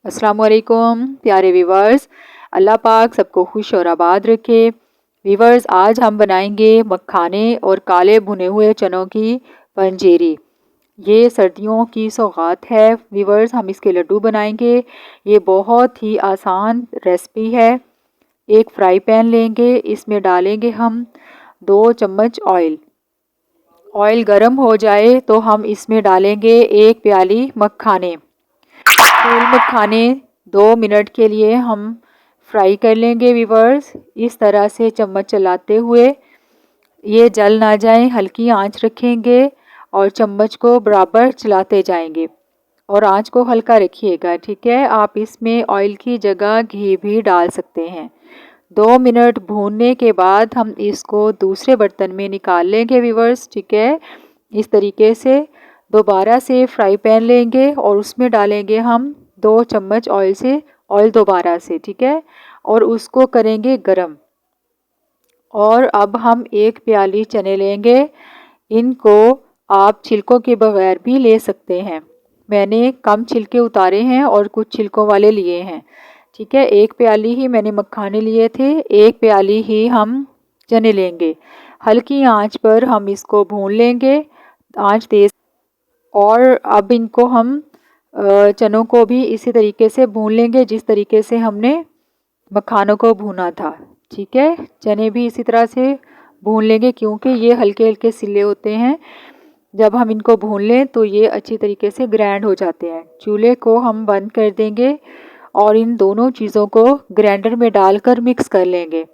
अस्सलाम वालेकुम प्यारे व्यूवर्स, अल्लाह पाक सबको खुश और आबाद रखे। व्यूवर्स, आज हम बनाएंगे मखाने और काले भुने हुए चनों की पंजेरी। ये सर्दियों की सौगात है। व्यूवर्स, हम इसके लड्डू बनाएंगे। ये बहुत ही आसान रेसिपी है। एक फ्राई पैन लेंगे, इसमें डालेंगे हम 2 चम्मच ऑयल। ऑयल गर्म हो जाए तो हम इसमें डालेंगे 1 प्याली मखाने। फूल मखाने 2 मिनट के लिए हम फ्राई कर लेंगे व्यूवर्स। इस तरह से चम्मच चलाते हुए ये जल ना जाए, हल्की आंच रखेंगे और चम्मच को बराबर चलाते जाएंगे और आंच को हल्का रखिएगा। ठीक है, आप इसमें ऑयल की जगह घी भी डाल सकते हैं। 2 मिनट भूनने के बाद हम इसको दूसरे बर्तन में निकाल लेंगे व्यूवर्स। ठीक है, इस तरीके से दोबारा से फ्राई पैन लेंगे और उसमें डालेंगे हम 2 चम्मच ऑयल दोबारा से। ठीक है, और उसको करेंगे गरम। और अब हम 1 प्याली चने लेंगे। इनको आप छिलकों के बगैर भी ले सकते हैं। मैंने कम छिलके उतारे हैं और कुछ छिलकों वाले लिए हैं। ठीक है, 1 प्याली ही मैंने मखाने लिए थे, 1 प्याली ही हम चने लेंगे। हल्की आंच पर हम इसको भून लेंगे, आंच तेज। और अब इनको हम चनों को भी इसी तरीके से भून लेंगे जिस तरीके से हमने मखानों को भूना था। ठीक है, चने भी इसी तरह से भून लेंगे क्योंकि ये हल्के हल्के सिले होते हैं। जब हम इनको भून लें तो ये अच्छी तरीके से ग्राइंड हो जाते हैं। चूल्हे को हम बंद कर देंगे और इन दोनों चीज़ों को ग्राइंडर में डालकर मिक्स कर लेंगे।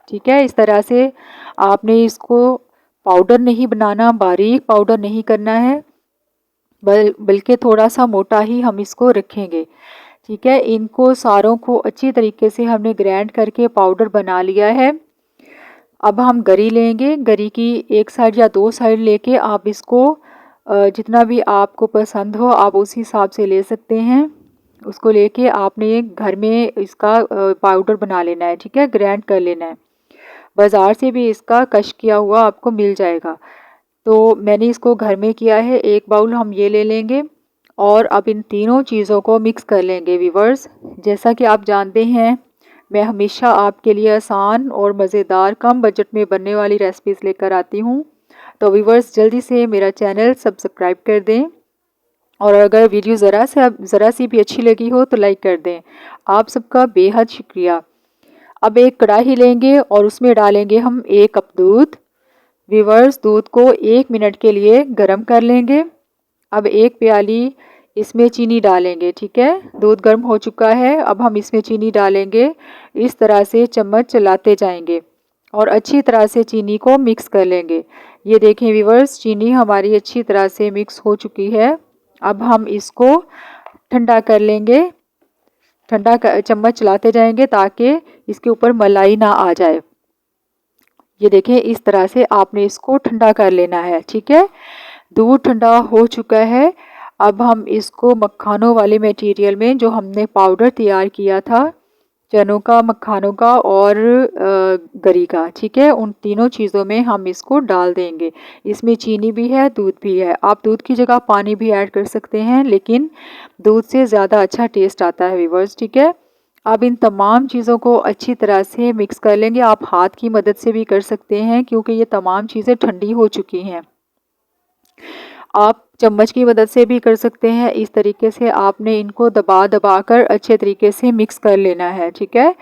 ठीक है, इस तरह से आपने इसको पाउडर नहीं बनाना, बारीक पाउडर नहीं करना है, बल्कि थोड़ा सा मोटा ही हम इसको रखेंगे। ठीक है, इनको सारों को अच्छी तरीके से हमने ग्राइंड करके पाउडर बना लिया है। अब हम गरी लेंगे। गरी की 1 साइड या 2 साइड लेके आप इसको जितना भी आपको पसंद हो आप उस हिसाब से ले सकते हैं। उसको लेके आपने घर में इसका पाउडर बना लेना है। ठीक है, ग्राइंड कर लेना है। बाज़ार से भी इसका कश किया हुआ आपको मिल जाएगा, तो मैंने इसको घर में किया है। 1 बाउल हम ये ले लेंगे और अब इन तीनों चीज़ों को मिक्स कर लेंगे व्यूवर्स। जैसा कि आप जानते हैं, मैं हमेशा आपके लिए आसान और मज़ेदार कम बजट में बनने वाली रेसिपीज़ लेकर आती हूँ। तो व्यूवर्स, जल्दी से मेरा चैनल सब्सक्राइब कर दें और अगर वीडियो ज़रा सी भी अच्छी लगी हो तो लाइक कर दें। आप सबका बेहद शुक्रिया। अब एक कढ़ाई लेंगे और उसमें डालेंगे हम 1 कप दूध। व्यूवर्स, दूध को 1 मिनट के लिए गर्म कर लेंगे। अब 1 प्याली इसमें चीनी डालेंगे। ठीक है, दूध गर्म हो चुका है। अब हम इसमें चीनी डालेंगे। इस तरह से चम्मच चलाते जाएंगे और अच्छी तरह से चीनी को मिक्स कर लेंगे। ये देखें व्यूवर्स, चीनी हमारी अच्छी तरह से मिक्स हो चुकी है। अब हम इसको ठंडा कर लेंगे। चम्मच चलाते जाएंगे ताकि इसके ऊपर मलाई ना आ जाए। ये देखें, इस तरह से आपने इसको ठंडा कर लेना है। ठीक है, दूध ठंडा हो चुका है। अब हम इसको मखानों वाले मटेरियल में, जो हमने पाउडर तैयार किया था चनों का, मखानों का और गरी का, ठीक है, उन तीनों चीज़ों में हम इसको डाल देंगे। इसमें चीनी भी है, दूध भी है। आप दूध की जगह पानी भी ऐड कर सकते हैं, लेकिन दूध से ज़्यादा अच्छा टेस्ट आता है व्यूवर्स। ठीक है, अब इन तमाम चीज़ों को अच्छी तरह से मिक्स कर लेंगे। आप हाथ की मदद से भी कर सकते हैं क्योंकि ये तमाम चीज़ें ठंडी हो चुकी हैं। आप चम्मच की मदद से भी कर सकते हैं। इस तरीके से आपने इनको दबा दबा कर अच्छे तरीके से मिक्स कर लेना है। ठीक है,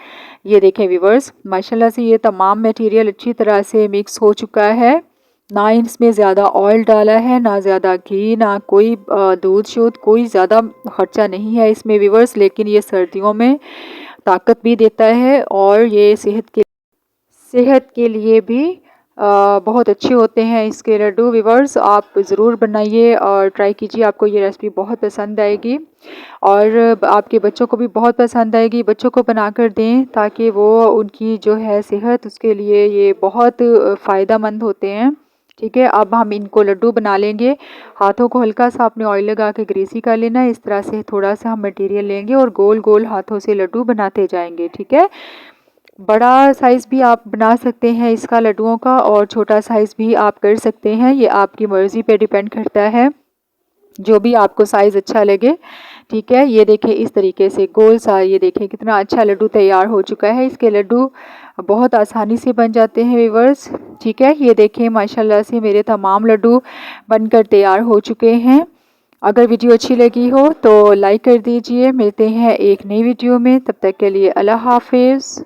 ये देखें व्यूवर्स, माशाल्लाह से ये तमाम मटेरियल अच्छी तरह से मिक्स हो चुका है। ना इसमें ज़्यादा ऑयल डाला है, ना ज़्यादा घी, ना कोई दूध शूध, कोई ज़्यादा खर्चा नहीं है इसमें व्यूवर्स। लेकिन ये सर्दियों में ताकत भी देता है और ये सेहत के लिए भी बहुत अच्छे होते हैं इसके लड्डू। व्यूवर्स, आप ज़रूर बनाइए और ट्राई कीजिए, आपको ये रेसिपी बहुत पसंद आएगी और आपके बच्चों को भी बहुत पसंद आएगी। बच्चों को बनाकर दें ताकि वो उनकी जो है सेहत, उसके लिए ये बहुत फ़ायदेमंद होते हैं। ठीक है, अब हम इनको लड्डू बना लेंगे। हाथों को हल्का सा आपने ऑयल लगा के ग्रीसी कर लेना है। इस तरह से थोड़ा सा हम मटेरियल लेंगे और गोल गोल हाथों से लड्डू बनाते जाएंगे। ठीक है, बड़ा साइज़ भी आप बना सकते हैं इसका लड्डुओं का और छोटा साइज़ भी आप कर सकते हैं, ये आपकी मर्ज़ी पे डिपेंड करता है। जो भी आपको साइज़ अच्छा लगे। ठीक है, ये देखें इस तरीके से गोल सा, ये देखें कितना अच्छा लड्डू तैयार हो चुका है। इसके लड्डू बहुत आसानी से बन जाते हैं व्यूअर्स। ठीक है, ये देखें माशाल्लाह से मेरे तमाम लड्डू बनकर तैयार हो चुके हैं। अगर वीडियो अच्छी लगी हो तो लाइक कर दीजिए। मिलते हैं एक नई वीडियो में, तब तक के लिए अल्लाह हाफिज़।